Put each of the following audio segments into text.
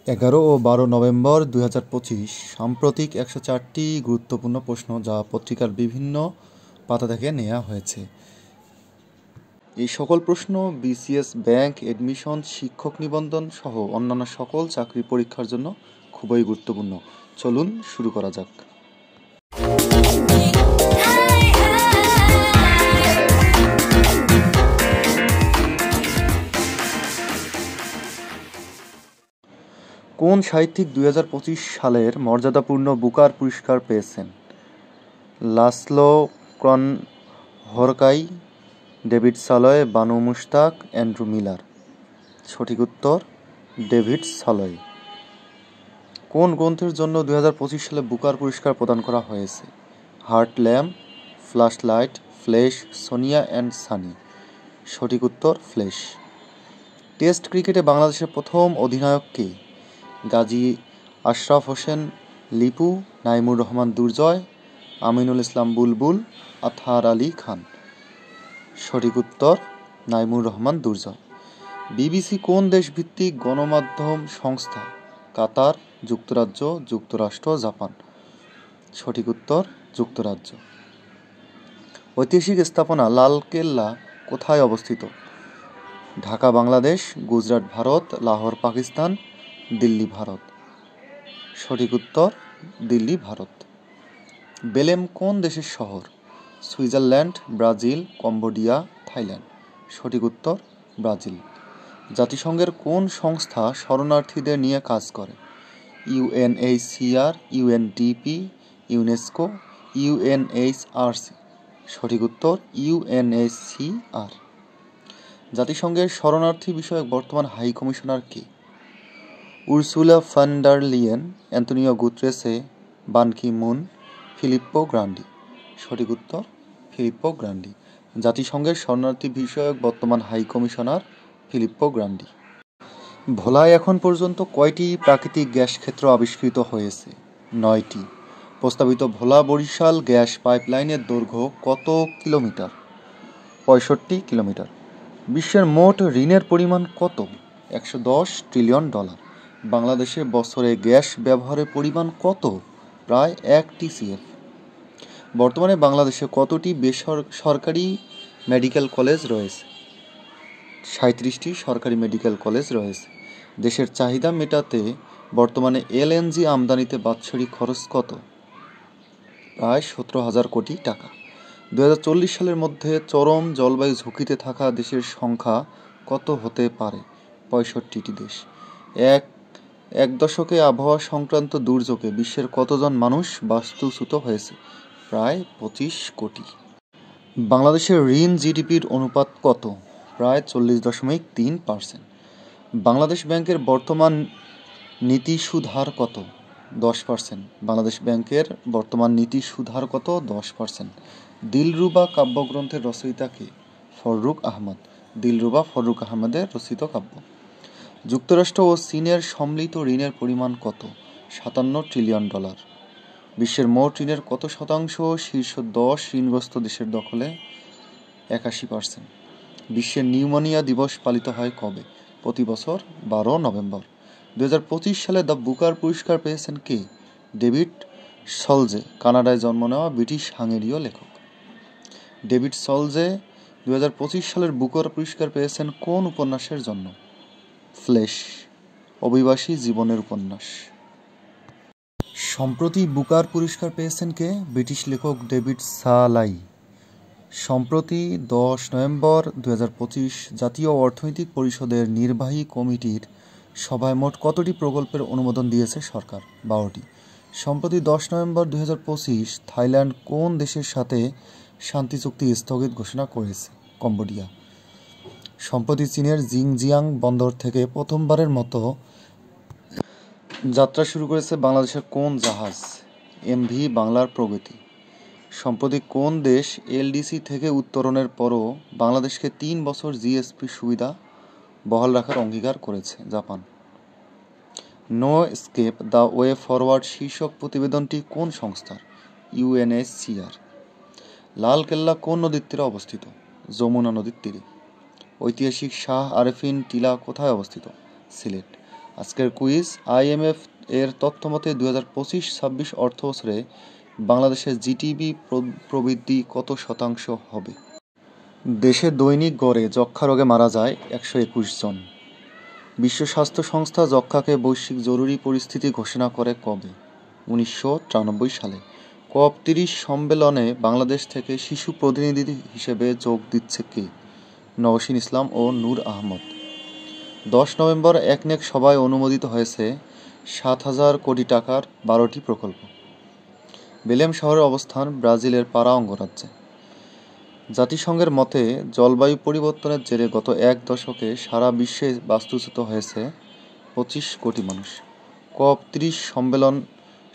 11 ও 12 November 2025 সাম্প্রতিক 104টি গুরুত্বপূর্ণ প্রশ্ন যা পত্রিকার বিভিন্ন পাতা থেকে নেওয়া হয়েছে। এই সকল প্রশ্ন বিসিএস ব্যাংক এডমিশন, শিক্ষক নিবন্ধন সহ অন্যান্য সকল চাকরি পরীক্ষার জন্য খুবই গুরুত্বপূর্ণ। চলুন শুরু করা যাক। কোন সাহিত্যিক 2025 সালের মর্যাদাপূর্ণ বুকার পুরস্কার পেয়েছেন? Laszlo Krasznahorkai, David Szalay, Banu Mushtaq, Andrew Miller. সঠিক উত্তর ডেভিড সালয়। কোন গ্রন্থের জন্য 2025 সালে বুকার পুরস্কার প্রদান করা হয়েছে? Heart lamp, flashlight, flash, Sonia and sunny. সঠিক উত্তর ফ্লেশ। টেস্ট ক্রিকেটে বাংলাদেশের প্রথম অধিনায়ক কে? গাজী আশরাফ হোসেন লিপু, নাইমুর রহমান দুর্জয়, আমিনুল ইসলাম বুলবুল, আতহার আলী খান। সঠিক উত্তর নাইমুর রহমান দুর্জয়। বিবিসি কোন দেশভিত্তিক গণমাধ্যম সংস্থা? কাতার, যুক্তরাজ্য, যুক্তরাষ্ট্র, জাপান। সঠিক উত্তর যুক্তরাজ্য। ঐতিহাসিক স্থাপনা লালকেল্লা কোথায় অবস্থিত? ঢাকা বাংলাদেশ, গুজরাট ভারত, লাহোর পাকিস্তান, দিল্লি ভারত। সঠিক উত্তর দিল্লি ভারত। বেলেম কোন দেশের শহর? Switzerland, Brazil, Cambodia, Thailand. সঠিক উত্তর ব্রাজিল। জাতিসংঘের কোন সংস্থা শরণার্থীদের নিয়ে কাজ করে? UNHCR, UNDP, UNESCO, UNHRC. সঠিক উত্তর ইউএনএইচসিআর। জাতিসংঘের শরণার্থী বিষয়ক বর্তমান হাই কমিশনার কে? Ursula von der Leyen, Antonio Guterres, Ban Ki Moon, Filippo গ্রান্ডি। সঠিক উত্তর ফিলিপ্পো গ্রান্ডি। জাতিসংঘের শরণার্থী বিষয়ক বর্তমান হাই কমিশনার ফিলিপ্পো গ্রান্ডি। ভোলায় এখন পর্যন্ত কয়টি প্রাকৃতিক গ্যাস ক্ষেত্র আবিষ্কৃত হয়েছে? 9টি। প্রস্তাবিত ভোলা বরিশাল গ্যাস পাইপলাইনের দৈর্ঘ্য কত কিলোমিটার? 65 কিলোমিটার। বিশ্বের মোট ঋণের পরিমাণ কত? $110 ট্রিলিয়ন। বাংলাদেশে বছরে গ্যাস ব্যবহারের পরিমাণ কত? প্রায় 1 TCF। বর্তমানে বাংলাদেশে কতটি বেসরকারি মেডিকেল কলেজ রয়েছে? 37টি সরকারি মেডিকেল কলেজ রয়েছে। দেশের চাহিদা মেটাতে বর্তমানে এলএনজি আমদানিতে বাৎসরিক খরচ কত? প্রায় 17,000 কোটি টাকা। 2040 সালের মধ্যে চরম জলবায়ু ঝুঁকিতে থাকা দেশের সংখ্যা কত হতে পারে? 65টি দেশ। এক দশকে আবহাওয়া সংক্রান্ত দুর্যোগে বিশ্বের কতজন মানুষ বাস্তুচ্যুত হয়েছে? প্রায় 25 কোটি। বাংলাদেশের ঋণ জিডিপির অনুপাত কত? প্রায় 40.3%। বাংলাদেশ ব্যাংকের বর্তমান নীতি সুদ হার কত? 10%। বাংলাদেশ ব্যাংকের বর্তমান নীতি সুদ হার কত? 10%। দিলরুবা কাব্যগ্রন্থের রচয়িতা কে? ফররুখ আহমদ। দিলরুবা ফররুখ আহমদের রচিত কাব্য। যুক্তরাষ্ট্র ও চীনের সম্মিলিত ঋণের পরিমাণ কত? $57 ট্রিলিয়ন। বিশ্বের মোট ঋণের কত শতাংশ শীর্ষ 10 ঋণগ্রস্ত দেশের দখলে? 81%। বিশ্বের নিউমোনিয়া দিবস পালিত হয় কবে? প্রতি বছর 12 নভেম্বর। 2025 সালে দ্য বুকার পুরস্কার পেয়েছেন কে? ডেভিড সলজে, কানাডায় জন্ম নেওয়া ব্রিটিশ হাঙ্গেরীয় লেখক। ডেভিড সলজে 2025 সালের বুকার পুরস্কার পেয়েছেন কোন উপন্যাসের জন্য? ফ্লেশ, অভিবাসী জীবনের উপন্যাস। সম্প্রতি বুকার পুরস্কার পেয়েছেন কে? ব্রিটিশ লেখক ডেভিড সালাই। সম্প্রতি 10 নভেম্বর 2025 জাতীয় অর্থনৈতিক পরিষদের নির্বাহী কমিটির সভায় মোট কতটি প্রকল্পের অনুমোদন দিয়েছে সরকার? 12টি। সম্প্রতি 10 নভেম্বর 2025 থাইল্যান্ড কোন দেশের সাথে শান্তি চুক্তি স্থগিত ঘোষণা করেছে? কম্বোডিয়া। সম্প্রতি চীনের জিংজিয়াং বন্দর থেকে প্রথমবারের মতো যাত্রা শুরু করেছে বাংলাদেশের কোন জাহাজ? এমভি বাংলার প্রগতি। সম্প্রতি কোন দেশ এলডিসি থেকে উত্তরণের পরও বাংলাদেশকে 3 বছর জিএসপি সুবিধা বহাল রাখার অঙ্গীকার করেছে? Japan. No escape the way forward শীর্ষক প্রতিবেদনটি কোন সংস্থার? ইউএনএইচসিআর। লালকেল্লা কোন নদীর তীরে অবস্থিত? যমুনা নদীর তীরে। ঐতিহাসিক শাহ আরেফিন টিলা কোথায় অবস্থিত? সিলেট। আজকের কুইজ, IMF এর তথ্য মতে 2025-26 অর্থবছরে বাংলাদেশের জিডিপি প্রবৃদ্ধি কত শতাংশ হবে? দেশে দৈনিক গড়ে যক্ষ্মা রোগে মারা যায় 121 জন। বিশ্ব স্বাস্থ্য সংস্থা যক্ষ্মাকে বৈশ্বিক জরুরি পরিস্থিতি ঘোষণা করে কবে? 1993 সালে। COP30 সম্মেলনে বাংলাদেশ থেকে শিশু প্রতিনিধি হিসেবে যোগ দিচ্ছে কে? নওশীন ইসলাম ও নূর আহমদ। 10 নভেম্বর একনেক সভায় অনুমোদিত হয়েছে 7,000 কোটি টাকার 12টি প্রকল্প। বেলেম শহরের অবস্থান ব্রাজিলের পারা অঙ্গরাজ্যে। জাতিসংঘের মতে জলবায়ু পরিবর্তনের জেরে গত এক দশকে সারা বিশ্বে বাস্তুচ্যুত হয়েছে 25 কোটি মানুষ। COP30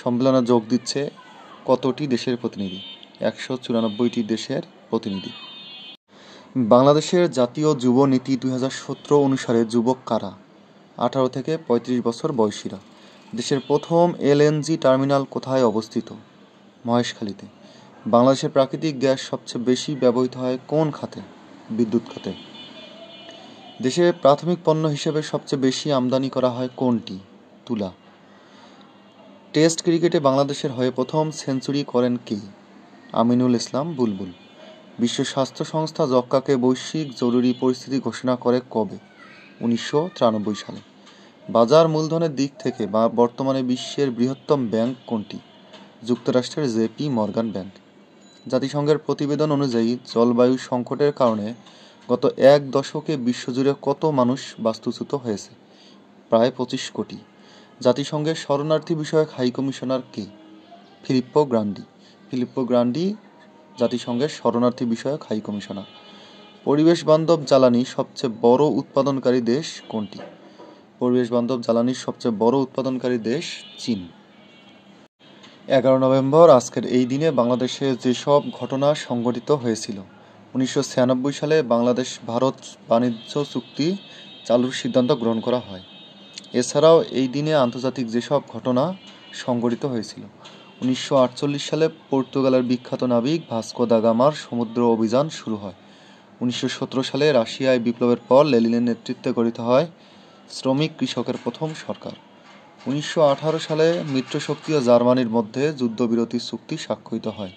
সম্মেলনে যোগ দিচ্ছে কতটি দেশের প্রতিনিধি? 194টি দেশের প্রতিনিধি। বাংলাদেশের জাতীয় যুব নীতি 2017 অনুসারে যুবক কারা? 18 থেকে 35 বছর বয়সীরা। দেশের প্রথম LNG টার্মিনাল কোথায় অবস্থিত? মহেশখালীতে। বাংলাদেশের প্রাকৃতিক গ্যাস সবচেয়ে বেশি ব্যবহৃত হয় কোন খাতে? বিদ্যুৎ খাতে। দেশে প্রাথমিক পণ্য হিসেবে সবচেয়ে বেশি আমদানি করা হয় কোনটি? তুলা। টেস্ট ক্রিকেটে বাংলাদেশের হয়ে প্রথম সেঞ্চুরি করেন কে? আমিনুল ইসলাম বুলবুল। বিশ্ব স্বাস্থ্য সংস্থা যক্ষ্মাকে বৈশ্বিক জরুরি পরিস্থিতি ঘোষণা করে কবে? 1993 সালে। বাজার মূলধনের দিক থেকে বর্তমানে বিশ্বের বৃহত্তম ব্যাংক কোনটি? যুক্তরাষ্ট্রের JP মর্গান ব্যাংক। জাতিসংঘের প্রতিবেদন অনুযায়ী জলবায়ু সংকটের কারণে গত এক দশকে বিশ্বজুড়ে কত মানুষ বাস্তুচ্যুত হয়েছে? প্রায় 25 কোটি। জাতিসংঘের শরণার্থী বিষয়ক হাইকমিশনার কে? ফিলিপ্পো গ্রান্ডি। ফিলিপ্পো গ্রান্ডি জাতিসংঘের শরণার্থী বিষয়ক হাইকমিশনার। পরিবেশ বান্ধব জ্বালানি সবচেয়ে বড় উৎপাদনকারী দেশ কোনটি? পরিবেশ বান্ধব জ্বালানির সবচেয়ে বড় উৎপাদনকারী দেশ চীন। 11 নভেম্বর আজকের এই দিনে বাংলাদেশে যেসব ঘটনা সংঘটিত হয়েছিল? 1996 সালে বাংলাদেশ ভারত বাণিজ্য চুক্তি চালুর সিদ্ধান্ত গ্রহণ করা হয়। এছাড়াও এই দিনে আন্তর্জাতিক যেসব ঘটনা সংঘটিত হয়েছিল: 1948 সালে পর্তুগালের বিখ্যাত নাবিক ভাস্কো দা গামার সমুদ্র অভিযান শুরু হয়। 1917 সালে রাশিয়ায় বিপ্লবের পর লেনিনের নেতৃত্বে গঠিত হয় শ্রমিক কৃষকের প্রথম সরকার। 1918 সালে মিত্রশক্তি ও জার্মানির মধ্যে যুদ্ধবিরতি চুক্তি স্বাক্ষরিত হয়।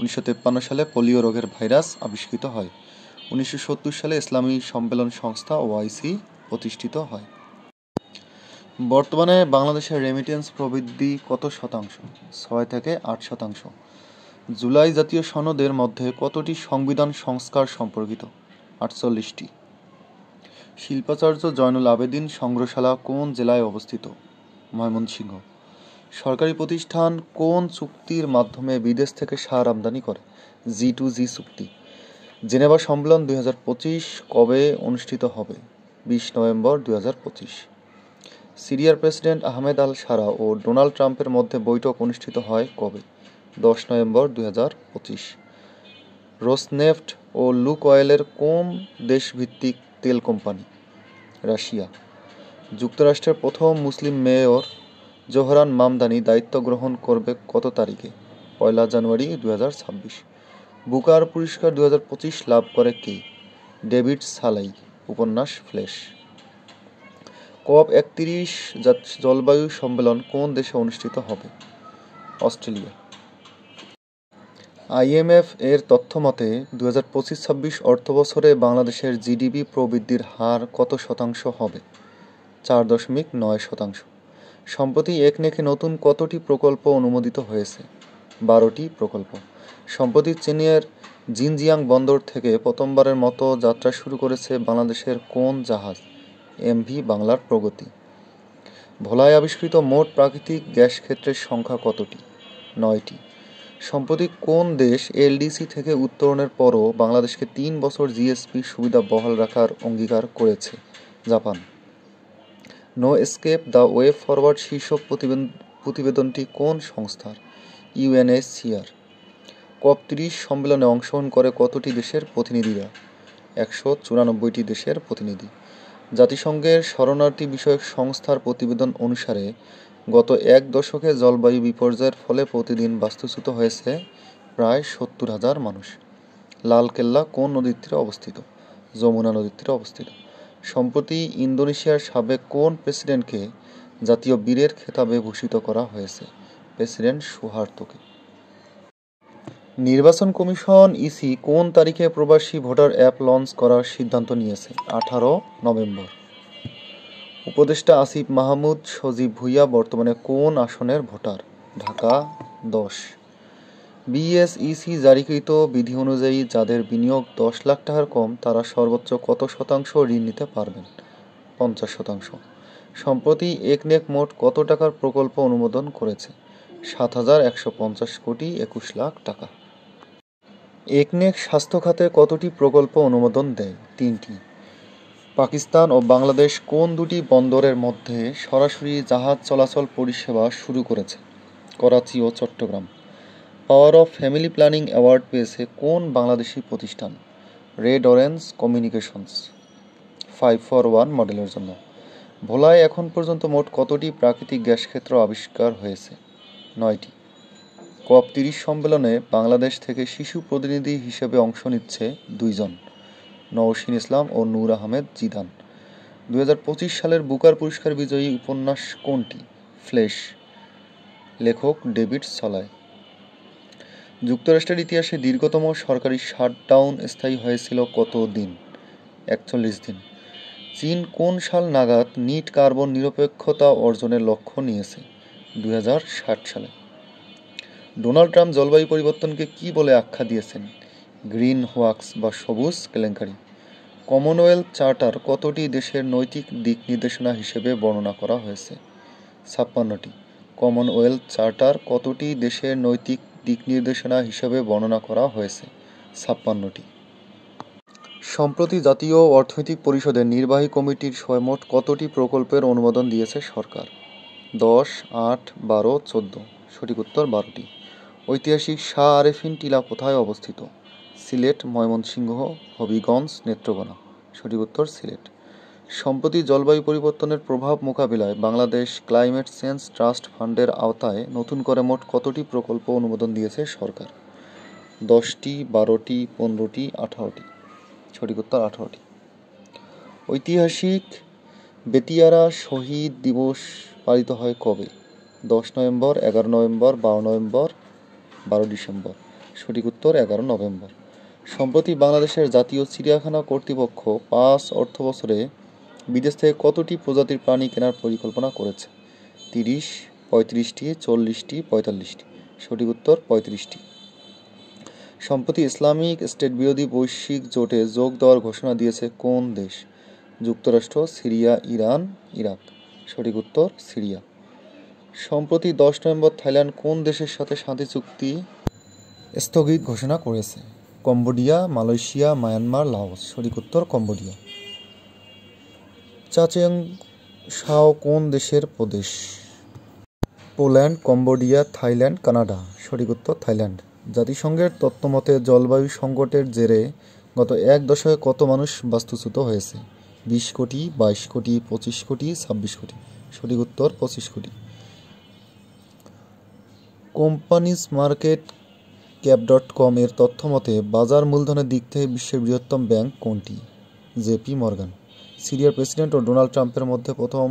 1953 সালে পোলিও রোগের ভাইরাস আবিষ্কৃত হয়। 1970 সালে ইসলামী সম্মেলন সংস্থা OIC প্রতিষ্ঠিত হয়। বর্তমানে বাংলাদেশের রেমিটেন্স প্রবৃদ্ধি কত শতাংশ? 6 থেকে 8%। জুলাই জাতীয় সনদের মধ্যে কতটি সংবিধান সংস্কার সম্পর্কিত? 48টি। শিল্পাচার্য জয়নুল আবেদিন সংগ্রহশালা কোন জেলায় অবস্থিত? ময়মনসিংহ। সরকারি প্রতিষ্ঠান কোন চুক্তির মাধ্যমে বিদেশ থেকে সার আমদানি করে? G2G চুক্তি। জেনেভা সম্মেলন 2025 কবে অনুষ্ঠিত হবে? 20 নভেম্বর 2025। সিরিয়ার প্রেসিডেন্ট আহমেদ আল সারা ও ডোনাল্ড ট্রাম্পের মধ্যে বৈঠক অনুষ্ঠিত হয় কবে? 10 নভেম্বর 2025। রোসনেফট ও লুক অয়েলের কোন দেশভিত্তিক তেল কোম্পানি? রাশিয়া। যুক্তরাষ্ট্রের প্রথম মুসলিম মেয়র জোহরান মামদানি দায়িত্ব গ্রহণ করবে কত তারিখে? 1 জানুয়ারি 2026। বুকার পুরস্কার 2025 লাভ করে কে? ডেভিড সালাই। উপন্যাস ফ্লেশ। COP31 জলবায়ু সম্মেলন কোন দেশে অনুষ্ঠিত হবে? অস্ট্রেলিয়া। IMF এর তথ্য মতে 2025-26 অর্থবছরে বাংলাদেশের জিডিপি প্রবৃদ্ধির হার কত শতাংশ হবে? 4.9%। সম্প্রতি একনেকে নতুন কতটি প্রকল্প অনুমোদিত হয়েছে? 12টি প্রকল্প। সম্প্রতি চীনের জিনজিয়াং বন্দর থেকে প্রথমবারের মতো যাত্রা শুরু করেছে বাংলাদেশের কোন জাহাজ? MV বাংলার প্রগতি। ভোলায় আবিষ্কৃত মোট প্রাকৃতিক গ্যাস ক্ষেত্রের সংখ্যা কতটি? 9টি। সম্প্রতি কোন দেশ LDC থেকে উত্তরণের পরও বাংলাদেশকে 3 বছর GSP সুবিধা বহাল রাখার অঙ্গীকার করেছে? Japan. No escape the way forward শীর্ষক প্রতিবেদনটি কোন সংস্থার? UNHCR। COP30 সম্মেলনে অংশগ্রহণ করে কতটি দেশের প্রতিনিধিরা? 194টি দেশের প্রতিনিধি। জাতিসংঘের শরণার্থী বিষয়ক সংস্থার প্রতিবেদন অনুসারে গত এক দশকে জলবায়ু বিপর্যয়ের ফলে প্রতিদিন বাস্তুচ্যুত হয়েছে প্রায় 70,000 মানুষ। লালকেল্লা কোন নদীর তীরে অবস্থিত? যমুনা নদীর তীরে অবস্থিত। সম্প্রতি ইন্দোনেশিয়ার সাবেক কোন প্রেসিডেন্টকে জাতীয় বীরের খেতাবে ভূষিত করা হয়েছে? প্রেসিডেন্ট সুহার্তোকে। নির্বাচন কমিশন ইসি কোন তারিখে প্রবাসী ভোটার অ্যাপ লঞ্চ করার সিদ্ধান্ত নিয়েছে? 18 নভেম্বর। উপদেষ্টা আসিফ মাহমুদ সজীব ভুঁইয়া বর্তমানে কোন আসনের ভোটার? ঢাকা 10। বিএসইসি জারিকৃত বিধি অনুযায়ী যাদের বিনিয়োগ 10 লাখ টাকার কম তারা সর্বোচ্চ কত শতাংশ ঋণ নিতে পারবেন? 50%। সম্প্রতি একনেক মোট কত টাকার প্রকল্প অনুমোদন করেছে? 7,150 কোটি 21 লাখ টাকা। একনেক স্বাস্থ্য খাতে কতটি প্রকল্প অনুমোদন দেয়? 3টি। পাকিস্তান ও বাংলাদেশ কোন দুটি বন্দরের মধ্যে সরাসরি জাহাজ চলাচল পরিষেবা শুরু করেছে? করাচি ও Chattogram. Power of family planning award পেয়েছে কোন বাংলাদেশি প্রতিষ্ঠান? রেড অরেঞ্জ কমিউনিকেশনস 5-for-1 মডেলের জন্য। ভোলায় এখন পর্যন্ত মোট কতটি প্রাকৃতিক গ্যাস ক্ষেত্র আবিষ্কার হয়েছে? 9টি। COP30 সম্মেলনে বাংলাদেশ থেকে শিশু প্রতিনিধি হিসেবে অংশ নিচ্ছে 2 জন, নওশীন ইসলাম ও নূর আহমেদ জিদান। 2025 সালের বুকার পুরস্কার বিজয়ী উপন্যাস কোনটি? ফ্লেশ। লেখক ডেভিড সলায়। যুক্তরাষ্ট্রের ইতিহাসে দীর্ঘতম সরকারি শাটডাউন স্থায়ী হয়েছিল কত দিন? 41 দিন। চীন কোন সাল নাগাদ নিট কার্বন নিরপেক্ষতা অর্জনের লক্ষ্য নিয়েছে? 2060 সালে। ডোনাল্ড ট্রাম্প জলবায়ু পরিবর্তনকে কী বলে আখ্যা দিয়েছেন? গ্রিন হোয়াক্স বা সবুজ কেলেঙ্কারি। কমনওয়েলথ চার্টার কতটি দেশের নৈতিক দিক নির্দেশনা হিসেবে বর্ণনা করা হয়েছে? 56টি। কমনওয়েলথ চার্টার কতটি দেশের নৈতিক দিক নির্দেশনা হিসেবে বর্ণনা করা হয়েছে? 56টি। সম্প্রতি জাতীয় অর্থনৈতিক পরিষদের নির্বাহী কমিটির মোট কতটি প্রকল্পের অনুমোদন দিয়েছে সরকার? 10, 8, 12, 14। সঠিক উত্তর 12টি। ঐতিহাসিক শাহ আরেফিন টিলা কোথায় অবস্থিত? সিলেট, ময়মনসিংহ, হবিগঞ্জ, নেত্রকোনা। সঠিক উত্তর সিলেট। সম্প্রতি জলবায়ু পরিবর্তনের প্রভাব মোকাবিলায় বাংলাদেশ ক্লাইমেট চেঞ্জ ট্রাস্ট ফান্ডের আওতায় নতুন করে মোট কতটি প্রকল্প অনুমোদন দিয়েছে সরকার? 10টি, 12টি, 15টি, 18টি। সঠিক উত্তর 18টি। ঐতিহাসিক বেতিয়ারা শহীদ দিবস পালিত হয় কবে? 10 নভেম্বর, 11 নভেম্বর, 12 নভেম্বর, 12 ডিসেম্বর। সঠিক উত্তর 11 নভেম্বর। সম্প্রতি বাংলাদেশের জাতীয় চিড়িয়াখানা কর্তৃপক্ষ 5 অর্থবছরে বিদেশ থেকে কতটি প্রজাতির প্রাণী কেনার পরিকল্পনা করেছে? 30, 35টি, 40টি, 45টি। সঠিক উত্তর 35টি। সম্প্রতি ইসলামিক স্টেট বিরোধী বৈশ্বিক জোটে যোগ দেওয়ার ঘোষণা দিয়েছে কোন দেশ? যুক্তরাষ্ট্র, সিরিয়া, ইরান, ইরাক। সঠিক উত্তর সিরিয়া। সম্প্রতি 10 নভেম্বর থাইল্যান্ড কোন দেশের সাথে শান্তি চুক্তি স্থগিত ঘোষণা করেছে? Cambodia, Malaysia, Myanmar, Laos. সঠিক উত্তর কম্বোডিয়া। চাচেং শাও কোন দেশের প্রদেশ? Poland, Cambodia, Thailand, Canada. সঠিক উত্তর থাইল্যান্ড। জাতিসংঘের তথ্যমতে জলবায়ু সংকটের জেরে গত 1 দশকে কত মানুষ বাস্তুচ্যুত হয়েছে? 20 কোটি, 22 কোটি, 25 কোটি, 26 কোটি। সঠিক উত্তর 25 কোটি। কোম্পানিজ মার্কেট cap.com এর তথ্যমতে বাজার মূলধনের দিক থেকে বিশ্বের বৃহত্তম ব্যাংক কোনটি? JP Morgan. সিরিয়ার প্রেসিডেন্ট ও ডোনাল্ড ট্রাম্পের মধ্যে প্রথম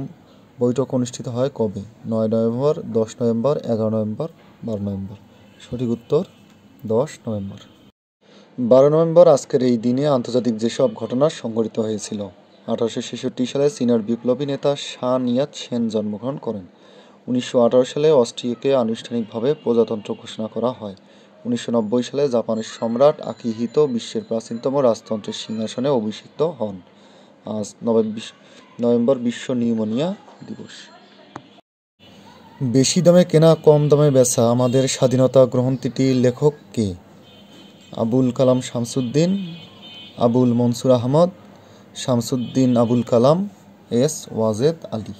বৈঠক অনুষ্ঠিত হয় কবে? 9 নভেম্বর, 10 নভেম্বর, 11 নভেম্বর, 12 নভেম্বর। সঠিক উত্তর 10 নভেম্বর। 12 নভেম্বর আজকের এই দিনে আন্তর্জাতিক যেসব ঘটনা সংঘটিত হয়েছিল: 1866 সালে চীনের বিপ্লবী নেতা শাহ নিয়াত সেন জন্মগ্রহণ করেন। 1918 সালে অস্ট্রিয়াকে আনুষ্ঠানিকভাবে প্রজাতন্ত্র ঘোষণা করা হয়। 1990 সালে জাপানের সম্রাট আকিহিতো বিশ্বের প্রাচীনতম রাজতন্ত্রের সিংহাসনে অভিষিক্ত হন। আজ নভেম্বর বিশ্ব নিউমোনিয়া দিবস। বেশি দামে কেনা কম দামে বেচা আমাদের স্বাধীনতা গ্রন্থটির লেখক কে? আবুল কালাম শামসুদ্দিন, আবুল মনসুর আহমদ, শামসুদ্দিন আবুল কালাম, এস ওয়াজেদ আলী।